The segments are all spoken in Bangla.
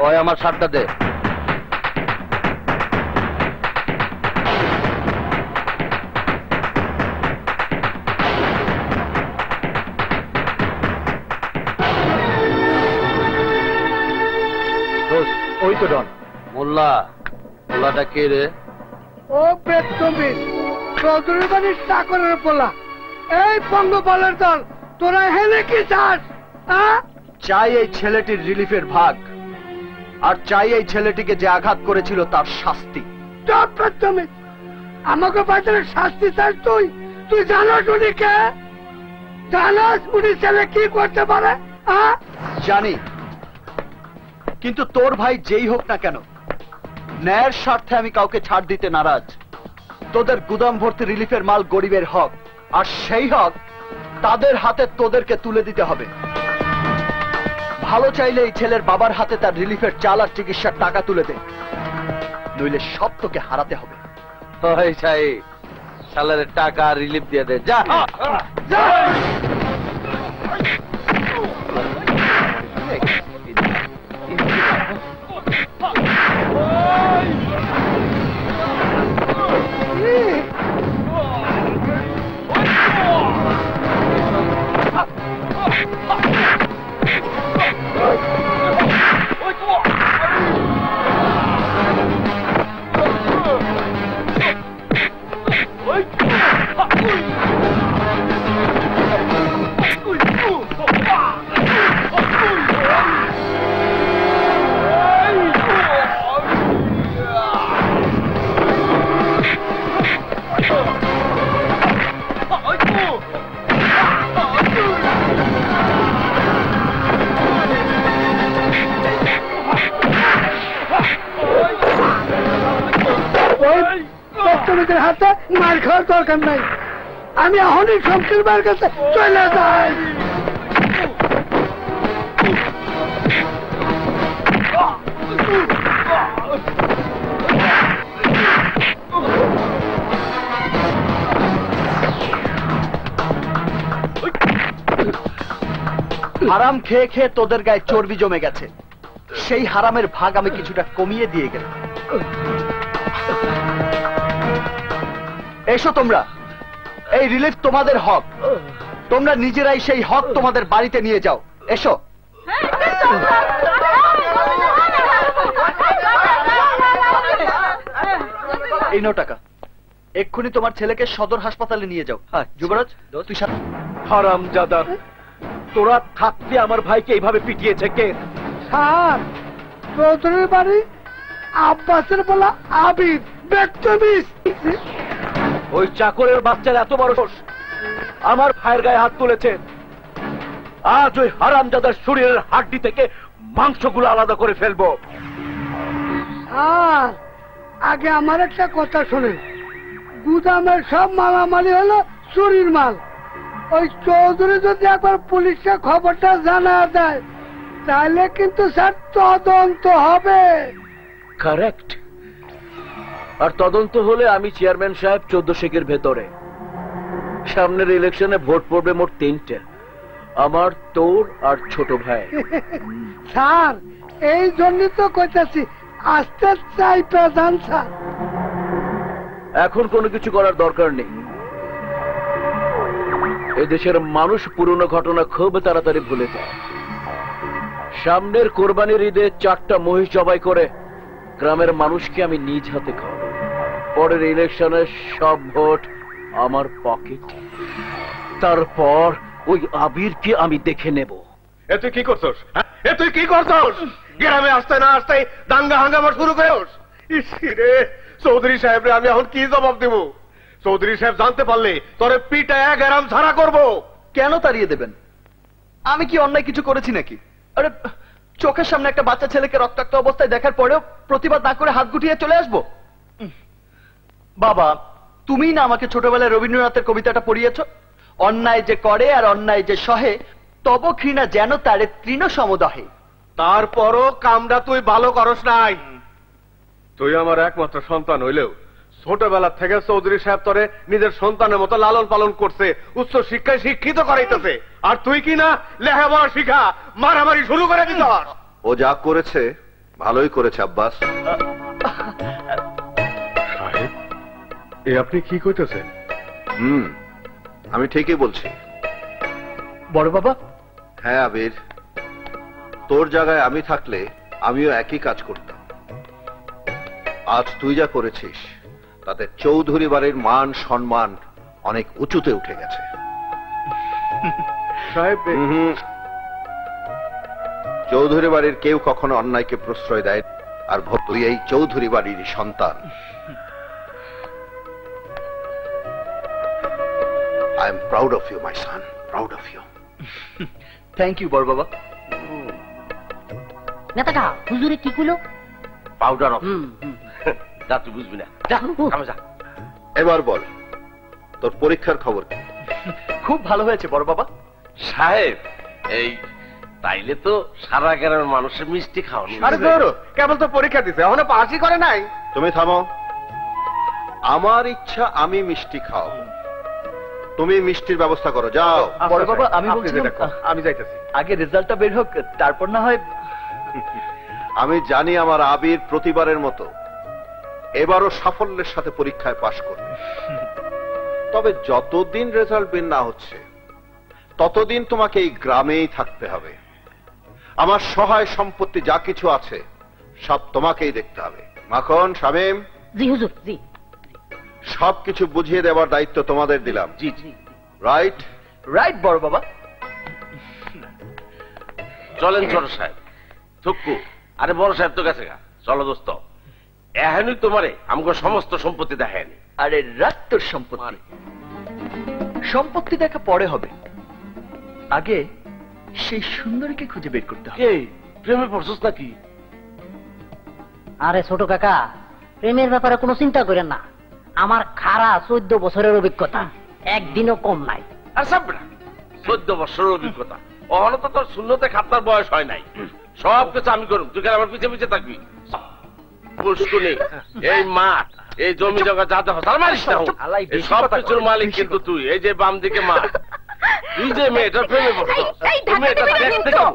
ওই আমার শার্টটা দে। ওই তো ডন। মোল্লা, মোল্লাটা কে রে? ও বেদমিস, চৌধুরী বাড়ির চাকরের পোলা। এই পঙ্গপালের দল, তোরা হেলে কি চাস? চাই এই ছেলেটির রিলিফের ভাগ, আর চাই এই ছেলেটিকে যে আঘাত করেছিল তার শাস্তি। চুপ বেদমিস, আমাকে বাজারে শাস্তি চাস তুই? তুই জানোস উনি কে? জানোস উনি ছেলে কি করতে পারে? জানি, কিন্তু তোর ভাই যেই হোক না কেন, ন্যায়ের স্বার্থে আমি কাউকে ছাড় দিতে নারাজ। তোদের গুদাম ভর্তি রিলিফের মাল গরিবের হক, আর সেই হক তাদের হাতে তোদেরকে তুলে দিতে হবে। ভালো চাইলে এই ছেলের বাবার হাতে তার রিলিফের চাল আর চিকিৎসার টাকা তুলে দে, নইলে সব তোকে হারাতে হবে। ওই চাই সালারের টাকা রিলিফ দিয়ে দে, যা। হাতে মার খাওয়ার দরকার নাই, আমি এখনই শমশের ভাইয়ের কাছে চলে যাই। হারাম খেয়ে খেয়ে তোদের গায়ে চর্বি জমে গেছে, সেই হারামের ভাগ আমি কিছুটা কমিয়ে দিয়ে গেলাম। এসো তোমরা, এই রিলিফ তোমাদের হক, তোমরা নিজেরাই সেই হক তোমাদের বাড়িতে নিয়ে যাও। এসো। এই নাও টাকা, এক্ষুনি তোমার ছেলেকে সদর হাসপাতালে নিয়ে যাও। যুবরাজ, তুই সাথে। হারামজাদা, তোরা থাকতে আমার ভাইকে এইভাবে পিটিয়েছে কে? স্যার, চৌধুরীর বাড়ি আব্বাসের বলা আবিদ বেদমিস। ওই চাকরের বাচ্চার এত বড় দোষ, আমার ভাইয়ের গায়ে হাত তুলেছে। আজ ওই হারামজাদার শরীরের হাড্ডি থেকে মাংসগুলো আলাদা করে ফেলবো। আগে আমার একটা কথা শোনেন, গুদামের সব মালামালি হলো চুরির মাল। ওই চৌধুরী যদি একবার পুলিশকে খবরটা জানা দেয়, তাহলে কিন্তু স্যার তদন্ত হবে। কারেক্ট। আর তদন্ত হলে আমি চেয়ারম্যান সাহেব 14 শেখের ভেতরে। সামনের ইলেকশনে ভোট পড়বে মোট 3টে, আমার, তোর আর ছোট ভাই। স্যার, এই জন্যই তো কইতাছি আস্তে চাই প্রধান স্যার। এখন কোনো কিছু করার দরকার নেই। এদেশের মানুষ পুরনো ঘটনা খুব তাড়াতাড়ি ভুলে যায়। সামনের কোরবানির ঈদে 4টা মহিষ জবাই করে গ্রামের মানুষকে আমি নিজ হাতে খাওয়াবো। পরের ইলেকশনের সব ভোট আমার পকেটে। তারপর ওই আবিরকে আমি দেখে নেব। এ তুই কি করছস? এ তুই কি করছস? গ্রামে আসতে না আসতে দাঙ্গা হাঙ্গামা শুরু করছস। ইসরে চৌধুরী সাহেব রে আমি এখন কি জবাব দেব? চৌধুরী সাহেব জানতে পারলে তোরে পিটায়া গ্রাম ছাড়া করব। কেন তাড়িয়ে দেবেন? আমি কি অন্যায় কিছু করেছি নাকি? আরে চোখের সামনে একটা বাচ্চা ছেলেকে রক্তাক্ত অবস্থায় দেখার পরেও প্রতিবাদ না করে হাত গুটিয়ে চলে আসবো? বাবা, তুমি না আমাকে ছোটবেলায় রবীন্দ্রনাথের কবিতাটা পড়িয়েছ, অন্যায় যে করে আর অন্যায় যে সহে, তব ঘৃণা যেন তারে তৃণ সমদহে। তারপরও কামটা তুই ভালো করস নাই। তুই আমার একমাত্র সন্তান হইলেও ছোটবেলা থেকে চৌধুরী সাহেব তোরে নিজের সন্তানের মতো লালন পালন করছে, উচ্চ শিক্ষায় শিক্ষিত করাইতেছে। আর তুই কি না লেখাপড়া শিখা মারামারি শুরু করে দিত। ও যা করেছে ভালোই করেছে আব্বাস। সাহেব, এ আপনি কি কইতেছেন? আমি ঠিকই বলছি। বড় বাবা, হ্যাঁ আবির, তোর জায়গায় আমি থাকলে আমিও একই কাজ করতাম। আজ তুই যা করেছিস তাতে চৌধুরী বাড়ির মান সম্মান অনেক উঁচুতে উঠে গেছে। সাহেব, চৌধুরী বাড়ির কেউ কখনো অন্যায়কে প্রশ্রয় দেয়, আর তুই এই চৌধুরী বাড়ির সন্তান। I am proud of you, my son. Proud of you. Thank you বড় বাবা। নেতাটা হুজুরে কি কইলো? Powder of. যা, তুই বুঝবি না, যা কামে যা। এবার বল, তোর পরীক্ষার খবর কি? খুব ভালো হয়েছে বড় বাবা। সাহেব, এই তাইলে তো সারা গ্রামের মানুষের মিষ্টি খাওয়ানো। আরে ধরো, কেবল তো পরীক্ষা দিছে, এখনো পাসই করে নাই। তুমি থামো। আমার ইচ্ছা আমি মিষ্টি খাওয়াবো, তুমি মিষ্টির ব্যবস্থা করো, যাও। বড় বাবা, আমি আপনি বলছিলাম, যেটা করেন, আমি যাইতেছি। আগে রেজাল্টটা বের হোক, তারপর না হয়। আমি জানি আমার আবির প্রতিবারের মতো এবারও সাফল্যের সাথে পরীক্ষায় পাশ করবে। তবে যতদিন রেজাল্ট বের না হচ্ছে ততদিন তোমাকে এই গ্রামেই থাকতে হবে। আমার সহায় সম্পত্তি যা কিছু আছে সব তোমাকেই দেখতে হবে। মাখন, শামীম, জি হুজুর, জি। সবকিছু বুঝিয়ে দেওয়ার দায়িত্ব তোমাদের দিলাম। জি জি। রাইট? রাইট বড় বাবা। চলেন ছোট সাহেব। থুক্কু, আরে বড় সাহেব তো গেছে গা, চলো দোস্ত। এখনই তোমারে আমাকে সমস্ত সম্পত্তি দেখায়নি। আরে রাত তোর সম্পত্তি, সম্পত্তি দেখা পরে হবে, আগে সেই সুন্দরীকে খুঁজে বের করতে হবে। এই প্রেমে পড়ছস নাকি? আরে ছোট কাকা, প্রেমের ব্যাপারে কোনো চিন্তা করেন না। আমার খারা 14 বছরের অভিজ্ঞতা, একদিনও কম নাই। আর সব না, 14 বছরের অভিজ্ঞতা। অহনো তো তোর শূন্যতে খাতনার বয়স হয় নাই। সব কিছু আমি করুম, তুই কেন আমার পিছে পিছে থাকবি? পুষ্কুনি, এই মাঠ, এই জমি জগা যা দেখা তার মারিস না। এই সব কিছুর মালিক কিন্তু তুই। এই যে বাম দিকে মাঠ, তুই যে মেয়েটার প্রেমে পড়ছস, তুই মেয়েটা দেখতে কেমন?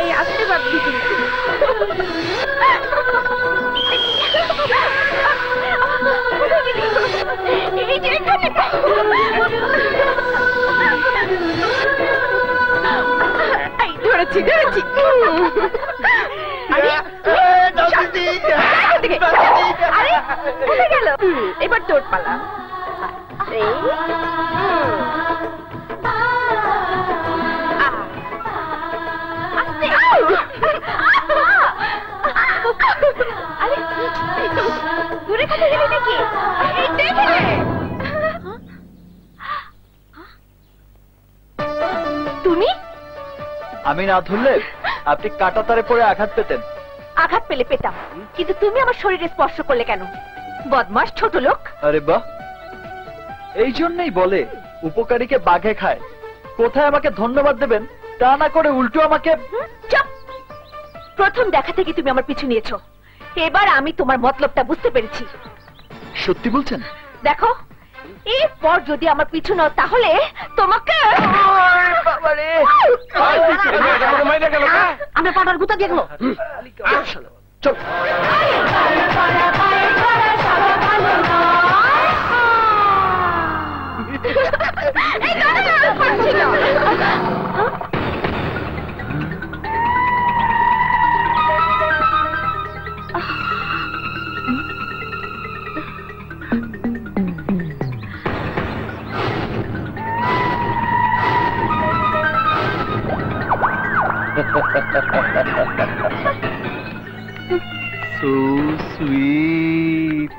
এই আসতে পারবি কিন্তু। এই যে এখানে এই ধরেছি ধরেছি। আরে কোথায় গেল? এবার তোর পালা। আরে দূরে কোথায় গেলি নাকি? তুমি? আমি না ধরলে আপনি কাটা তারে পরে আঘাত পেতেন। আঘাত পেলে পেতাম, কিন্তু তুমি আমার শরীরে স্পর্শ করলে কেন? বদমাস ছোট লোক। আরে বাহ, এই জন্যই বলে উপকারীকে বাঘে খায়। কোথায় আমাকে ধন্যবাদ দেবেন তা না করে উল্টো আমাকে। চুপ! প্রথম দেখা থেকে তুমি আমার পিছু নিয়েছো, এবার আমি তোমার মতলবটা বুঝতে পেরেছি। সত্যি বলছেন? দেখো, এরপর যদি আমার পিছু নাও তাহলে তোমাকে। আমরা পাটার গুতা দিয়ে গেল। চল। এই দাঁড়া, পারছি না। So sweet.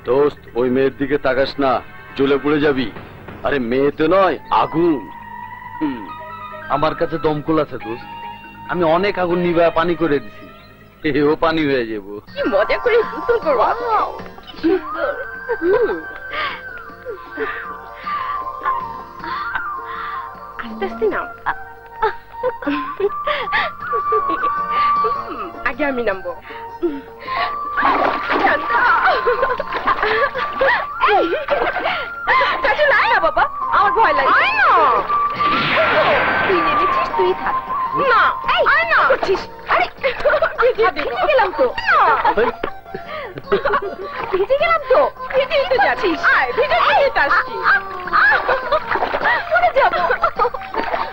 দোস্ত, ওই মেয়ের দিকে তাকাস না, জ্বলে পড়ে যাবি। আরে মেয়ে তো নয়, আগুন। আমার কাছে দমকল আছে দোস্ত, আমি অনেক আগুন নিভা পানি করে দিছি, এও পানি হয়ে যাব। কি মজা করে গোসল করবো। কি সুন্দর। আস্তে আস্তে নাম। আগে আমি নামবো। কাজল আয় না বাবা, আমার ভয় লাগে। আয় না, তুই নেমেছিস, তুই থাক না। আয় না করছিস। আরে ভিজে গেলাম তো, ভিজে গেলাম তো, ভিজেই তো যাচ্ছিস। আয়, ভিজে গিয়ে আসছি। কোথায় যাবো?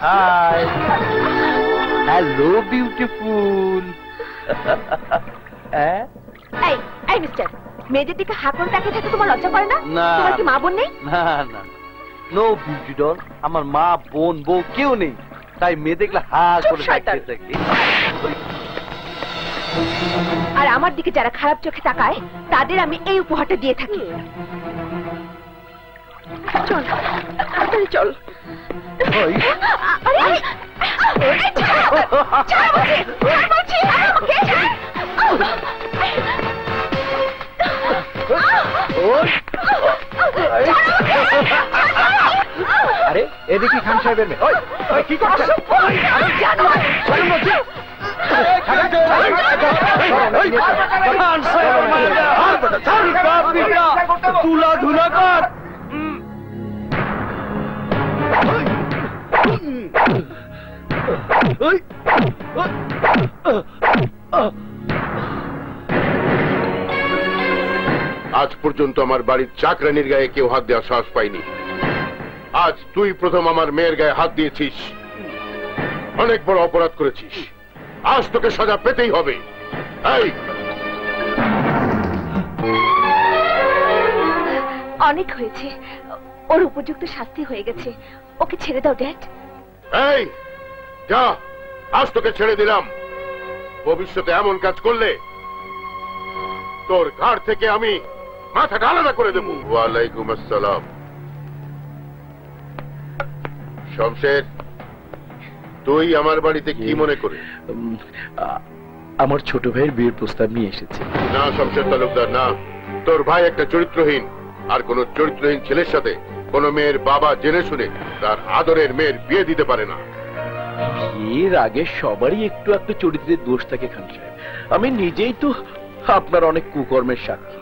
Hi, hello beautiful. এই এই মিস্টার, মেয়েদের দিকে হাঁকন তাকিয়ে থাকে তোমার লজ্জা করে না? না। তোমার কি মা বোন নেই? না না, নো বিউটি ডল, আমার মা বোন বউ কেউ নেই, তাই মেয়ে দেখলে হা চুপ করে শয়তান। তাকিয়ে থাকি। আর আমার দিকে যারা খারাপ চোখে তাকায় তাদের আমি এই উপহারটা দিয়ে থাকি। চল তাড়াতাড়ি চল। ওই, আরে, এই ছাড়, ছাড় বলছি, ছাড় বলছি, আমাকে ছাড়। ওই, আরে এদিকে খান সাহেবের মেয়ে। ওই, ওই, কি করছেন? তুলা ধুলা কর। আজ পর্যন্ত আমার বাড়ির চাকরানির গায়ে কেউ হাত দেওয়ার সাহস পাইনি। আজ তুই প্রথম আমার মেয়ের গায়ে হাত দিয়েছিস, অনেক বড় অপরাধ করেছিস। আজ তোকে সাজা পেতেই হবে। এই, অনেক হয়েছে, ওর উপযুক্ত শাস্তি হয়ে গেছে, ওকে ছেড়ে দাও ড্যাড। এই যা, আজ তোকে ছেড়ে দিলাম। ভবিষ্যতে এমন কাজ করলে তোর ঘাড় থেকে আমি মাথাটা আলাদা করে দেবো। ওয়ালাইকুম আসসালাম। শমশের, তুই আমার বাড়িতে কি মনে করে? আমার ছোট ভাইয়ের বিয়ের প্রস্তাব নিয়ে এসেছে। না শমশের তালুকদার, না। তোর ভাই একটা চরিত্রহীন, আর কোন চরিত্রহীন ছেলের সাথে কোন মেয়ের বাবা জেনে শুনে তার আদরের মেয়ের বিয়ে দিতে পারে না। এর আগে সবারই একটু একটু চরিত্রের দোষ থাকে খান সাহেব। আমি নিজেই তো আপনার অনেক কুকর্মের সাক্ষী।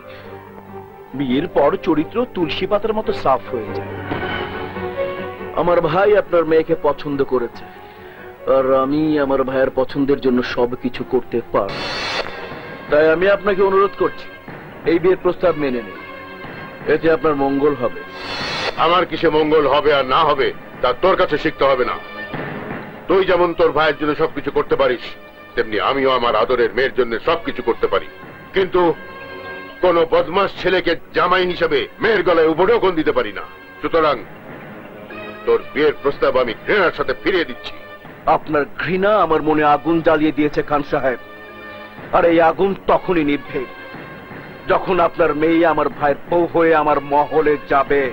বিয়ের পর চরিত্র তুলসী পাতার মতো সাফ হয়ে যায়। আমার ভাই আপনার মেয়েকে পছন্দ করেছে, আর আমি আমার ভাইয়ের পছন্দের জন্য সবকিছু করতে পারব। তাই আমি আপনাকে অনুরোধ করছি, এই বিয়ের প্রস্তাব মেনে নিন, এতে আপনার মঙ্গল হবে। আমার কিসে মঙ্গল হবে আর না হবে তা তোর কাছে শিখতে হবে না। তুই যেমন তোর ভাইয়ের জন্য সবকিছু করতে পারিস, তেমনি আমিও আমার আদরের মেয়ের জন্য সবকিছু করতে পারি। কিন্তু কোন বদমাস ছেলেকে জামাই হিসেবে মেয়ের গলায় উপঢৌকন দিতে পারি না। সুতরাং তোর বিয়ের প্রস্তাব আমি ঘৃণার সাথে ফিরিয়ে দিচ্ছি। আপনার ঘৃণা আমার মনে আগুন জ্বালিয়ে দিয়েছে খান সাহেব, আর এই আগুন তখনই নিভবে যখন আপনার মেয়ে আমার ভাইয়ের বউ হয়ে আমার মহলে যাবে।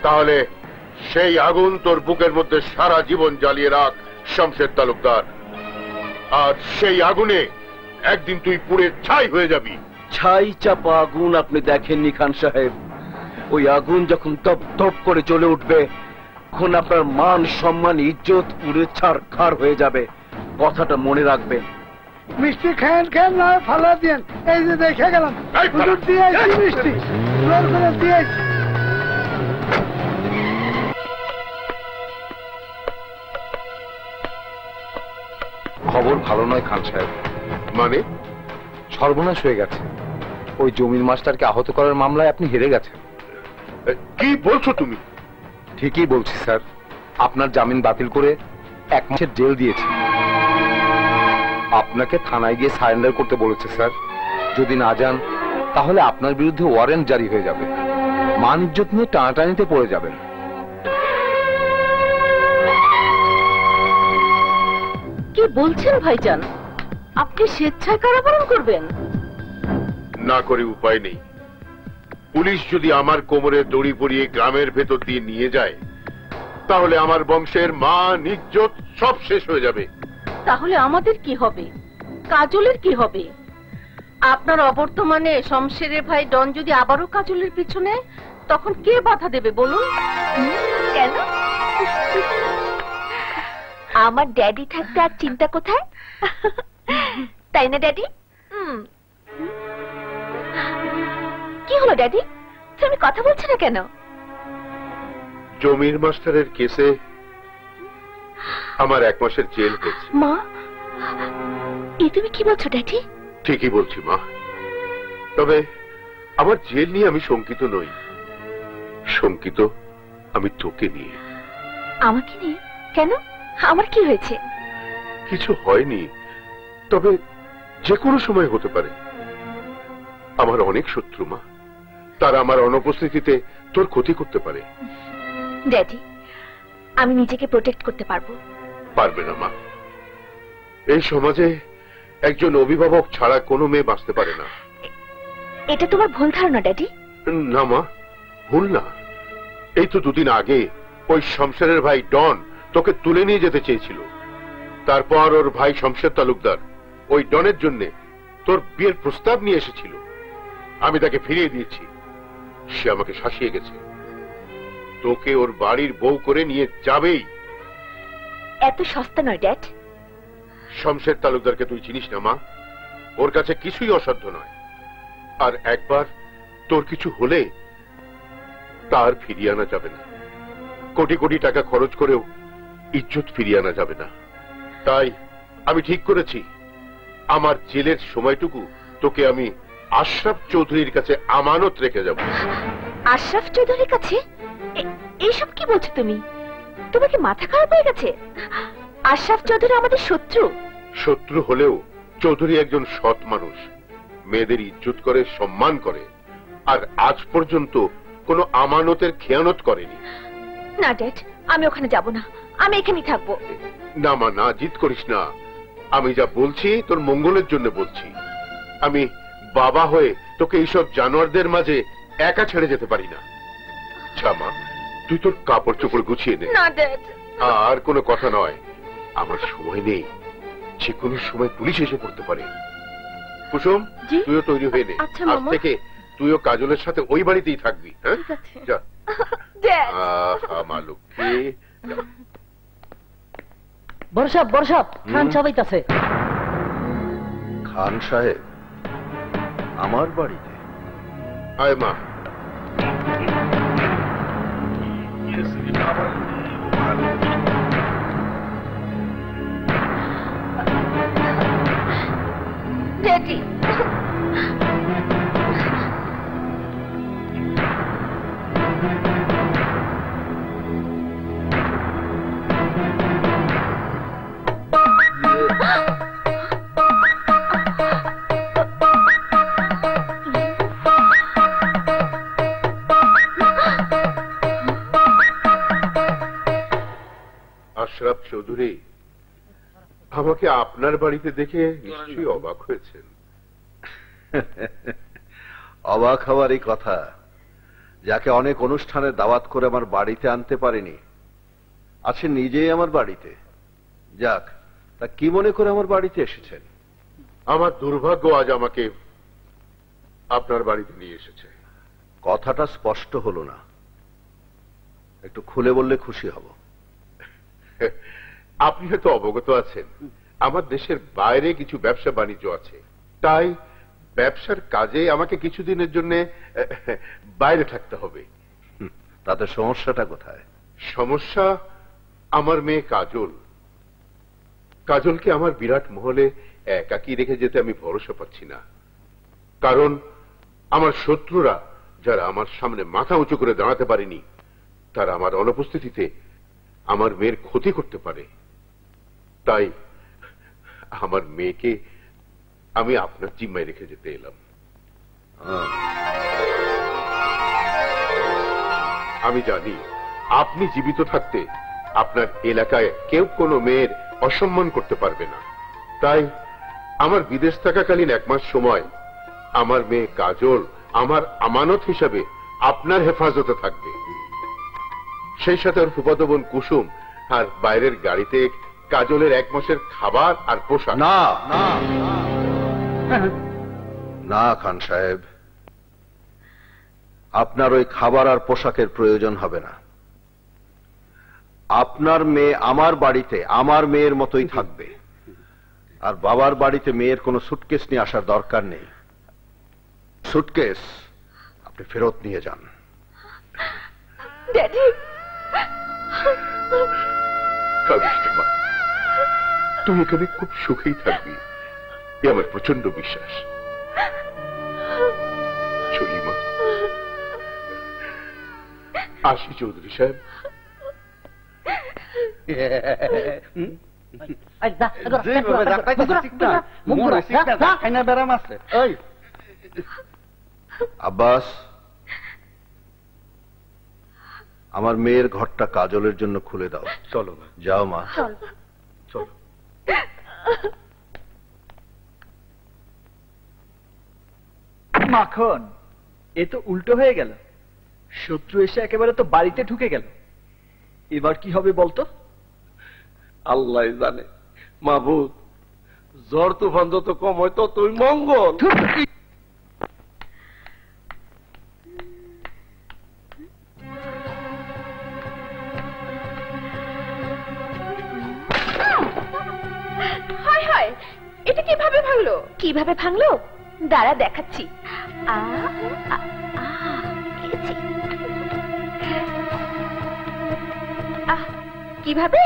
তাহলে সেই আগুন তোর বুকের মধ্যে সারা জীবন জ্বালিয়ে রাখ শমশের তালুকদার। আর সেই আগুনে একদিন তুই পুড়ে ছাই হয়ে যাবি। ছাই চাপা আগুন আপনি দেখেননি খান সাহেব। ওই আগুন যখন দপ দপ করে জ্বলে উঠবে, তখন আপনার মান সম্মান ইজ্জত পুড়ে ছারখার হয়ে যাবে। কথাটা মনে রাখবেন। মিষ্টি খেন খেন না ফালা দেন, এই যে দেখে গেলাম হুজুর দিয়েছি মিষ্টি, জোর করে দিয়েছি। খবর ভালো নয় খান সাহেব। মানে? সর্বনাশ হয়ে গেছে। ওই জমির মাস্টারকে আহত করার মামলায় আপনি হেরে গেছেন। কি বলছো তুমি? ঠিকই বলছি স্যার, আপনার জামিন বাতিল করে 1 মাসের জেল দিয়েছে। আপনাকে থানায় গিয়ে সারেন্ডার করতে বলেছে স্যার। যদি না যান তাহলে আপনার বিরুদ্ধে ওয়ারেন্ট জারি হয়ে যাবে। মান ইজ্জত নিয়ে টানাটানিতে পড়ে যাবেন। কি বলছেন ভাইজান? আপনি স্বেচ্ছায় কারাবরণ করবেন? না করে উপায় নেই। পুলিশ যদি আমার কোমরে দড়ি পরিয়ে গ্রামের ভেতর দিয়ে নিয়ে যায়, তাহলে আমার বংশের মান ইজ্জত সব শেষ হয়ে যাবে। তাহলে আমাদের কি হবে? কাজলের কি হবে? আপনার অবর্তমানে শমশেরের ভাই ডন যদি আবারও কাজলের পিছনে, তখন কে বাধা দেবে বলুন? কেন? আমার ড্যাডি থাকতে আর চিন্তা কোথায়, তাই না ড্যাডি? হলো ড্যাডি? তুমি কথা বলছো না কেন? জমির মাস্টারের কেসে আমার 1 মাসের জেল হয়েছে। মা, এই তুমি কি বলছো ড্যাডি? ঠিকই বলছি মা, তবে আমার জেল নিয়ে আমি শঙ্কিত নই, শঙ্কিত আমি তোকে নিয়ে। আমাকে নিয়ে? কেন? আমার কি হয়েছে? কিছু হয়নি, তবে যে কোনো সময় হতে পারে। আমার অনেক শত্রু মা, তারা আমার অনুপস্থিতিতে তোর ক্ষতি করতে পারে। ড্যাডি, আমি নিজেকে প্রোটেক্ট করতে পারবো। পারবে না মা, এই সমাজে একজন অভিভাবক ছাড়া কোনো মেয়ে বাঁচতে পারে না। এটা তোমার ভুল ধারণা ড্যাডি। না মা, ভুল না। এই তো 2 দিন আগে ওই শমশেরের ভাই ডন তোকে তুলে নিয়ে যেতে চেয়েছিল। তারপর ওর ভাই শমশের তালুকদার ওই ডনের জন্য তোর বিয়ের প্রস্তাব নিয়ে এসেছিল। আমি তাকে ফিরিয়ে দিয়েছি, সে আমাকে শাসিয়ে গেছে। তোকে ওর বাড়ির বউ করে নিয়ে যাবেই। এত সস্তা নয় ড্যাড। শমশের তালুকদারকে তুই চিনিস না মা, ওর কাছে কিছুই অসাধ্য নয়। আর একবার তোর কিছু হলে তার ফিরিয়ে আনা যাবে না। কোটি কোটি টাকা খরচ করেও ইজ্জত ফিরিয়ে আনা যাবে না। তাই আমি ঠিক করেছি, আমার জেলের সময়টুকু তোকে আমি আশরাফ চৌধুরীর কাছে আমানত রেখে যাব। আশরাফ চৌধুরীর কাছে? এইসব কি বলছো তুমি? তোমাকে মাথা খারাপ হয়ে গেছে? আশরাফ চৌধুরী আমাদের শত্রু। শত্রু হলেও চৌধুরী একজন সৎ মানুষ, মেয়েদের ইজ্জত করে, সম্মান করে, আর আজ পর্যন্ত কোনো আমানতের খেয়ানত করেনি। না ড্যাড, আমি ওখানে যাব না, আমি এখানেই থাকবো। না মা, না, জিদ করিস না। আমি যা বলছি তোর মঙ্গলের জন্য বলছি। আমি বাবা হয়ে তোকে এইসব জানোয়ারদের মাঝে একা ছেড়ে যেতে পারি না। আচ্ছা মা, তুই তোর কাপড় চোপড় গুছিয়ে নে। না ড্যাড। আর কোনো কথা নয়, আমার সময় নেই, যে কোনো সময় পুলিশ এসে পড়তে পারে। কুসুম, তুইও তৈরি হয়ে নে। আচ্ছা আজ মামা। থেকে তুইও কাজলের সাথে ওই বাড়িতেই থাকবি। হ্যাঁ, ঠিক আছে। যা। ড্যাড। মা লক্ষ্মী। বর্ষাপ বর্ষাপ, খান সবাইতাছে। খান সাহেব আমার বাড়িতে? আয় মা। ড্যাডি। আশরাফ চৌধুরী, আমাকে আপনার বাড়িতে দেখে নিশ্চয়ই অবাক হয়েছেন। অবাক হওয়ারই কথা, যাকে অনেক অনুষ্ঠানের দাওয়াত করে আমার বাড়িতে আনতে পারিনি, আছে নিজেই আমার বাড়িতে। যাক, তা কি মনে করে আমার বাড়িতে এসেছেন? আমার দুর্ভাগ্য আজ আমাকে আপনার বাড়িতে নিয়ে এসেছে। কথাটা স্পষ্ট হলো না, একটু খুলে বললে খুশি হব। আপনি হয়তো অবগত আছেন, আমার দেশের বাইরে কিছু ব্যবসা বাণিজ্য আছে, তাই ব্যবসার কাজে আমাকে কিছুদিনের জন্য বাইরে থাকতে হবে। তাতে সমস্যাটা কোথায়? সমস্যা আমার মেয়ে কাজল। কাজলকে আমার বিরাট মহলে একাকী রেখে যেতে আমি ভরসা পাচ্ছি না। কারণ আমার শত্রুরা, যারা আমার সামনে মাথা উঁচু করে দাঁড়াতে পারেনি, তারা আমার অনুপস্থিতিতে আমার মেয়ের ক্ষতি করতে পারে। তাই আমার মেয়েকে আমি আপনার জিম্মায় রেখে যেতে এলাম। আমি জানি আপনি জীবিত থাকতে আপনার এলাকায় কেউ কোনো মেয়ের অসম্মান করতে পারবে না। তাই আমার বিদেশ থাকাকালীন 1 মাস সময় আমার মেয়ে কাজল আমার আমানত হিসাবে আপনার হেফাজতে থাকবে। সেই সাথে ওর ফুফাতো বোন কুসুম আর বাইরের গাড়িতে কাজলের 1 মাসের খাবার আর পোশাক। না না না খান সাহেব, আপনার ওই খাবার আর পোশাকের প্রয়োজন হবে না। আপনার মেয়ে আমার বাড়িতে আমার মেয়ের মতোই থাকবে, আর বাবার বাড়িতে মেয়ের কোনো সুটকেস নিয়ে আসার দরকার নেই। সুটকেস ফেরত নিয়ে যান। ড্যাডি কাঁদিস না মা, তুই এখানে খুব সুখেই থাকবি, এ আমার প্রচন্ড বিশ্বাস। চলি মা, আসি চৌধুরী সাহেব। আব্বাস, আমার মেয়ের ঘরটা কাজলের জন্য খুলে দাও। চলো মা, যাও মা। চলো। মাখন, এ তো উল্টো হয়ে গেল। শত্রু এসে একেবারে তো বাড়িতে ঢুকে গেল। এবার কি হবে বলতো? আল্লাহ জানে মাহবুব, ঝড় তুফান যত কম হয় ততই মঙ্গল। হায় হায়, এটা কিভাবে ভাঙলো? কিভাবে ভাঙলো দাঁড়া দেখাচ্ছি। কিভাবে?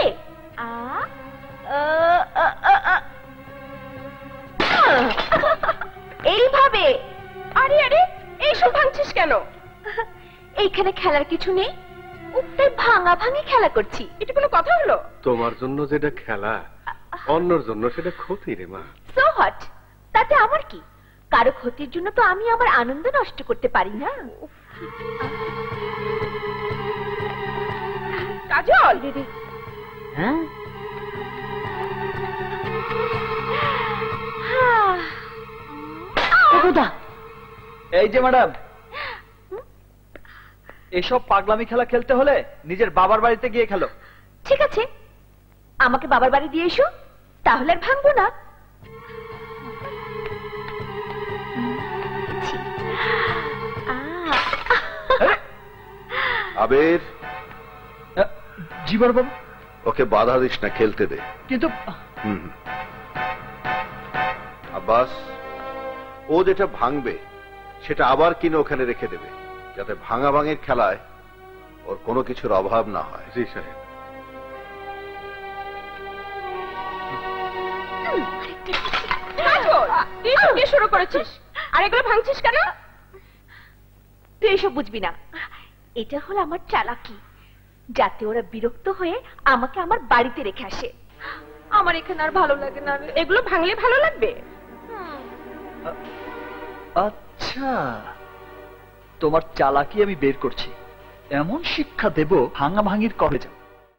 এইভাবে। আরে আরে, এইসব ভাঙছিস কেন? এইখানে খেলার কিছু নেই, তাই ভাঙা ভাঙি খেলা করছি। এটা কোনো কথা হলো? তোমার জন্য যেটা খেলা, অন্যর জন্য সেটা ক্ষতি রে মা। সো হট, তাতে আমার কি? কারো ক্ষতির জন্য তো আমি আমার আনন্দ নষ্ট করতে পারি না। কাজল দিদি, হ্যাঁ এই যে ম্যাডাম, এসব পাগলামি খেলা খেলতে হলে নিজের বাবার বাড়িতে গিয়ে খেলো। ঠিক আছে, আমাকে বাবার বাড়ি দিয়ে এসো, তাহলে আর ভাঙবো না। আবির, জি বড় বাবু। ওকে বাধা দিস না, খেলতে দে। কিন্তু আব্বাস, ও যেটা ভাঙবে সেটা আবার কিনে ওখানে রেখে দেবে, যাতে ভাঙা ভাঙের খেলায় ওর কোনো কিছুর অভাব না হয়। জি সাহেব। তুই শুরু করেছিস, আর এগুলো ভাঙছিস কেন? তুই এসব বুঝবি না। এটা হলো আমার চালাকি, যাতে ওরা বিরক্ত হয়ে আমাকে আমার বাড়িতে রেখে আসে। আমার এখানে আর ভালো লাগে না। এগুলো ভাঙলে ভালো লাগবে? আচ্ছা, তোমার চালাকি আমি বের করছি। এমন শিক্ষা দেব, ভাঙা ভাঙির কবে যাও।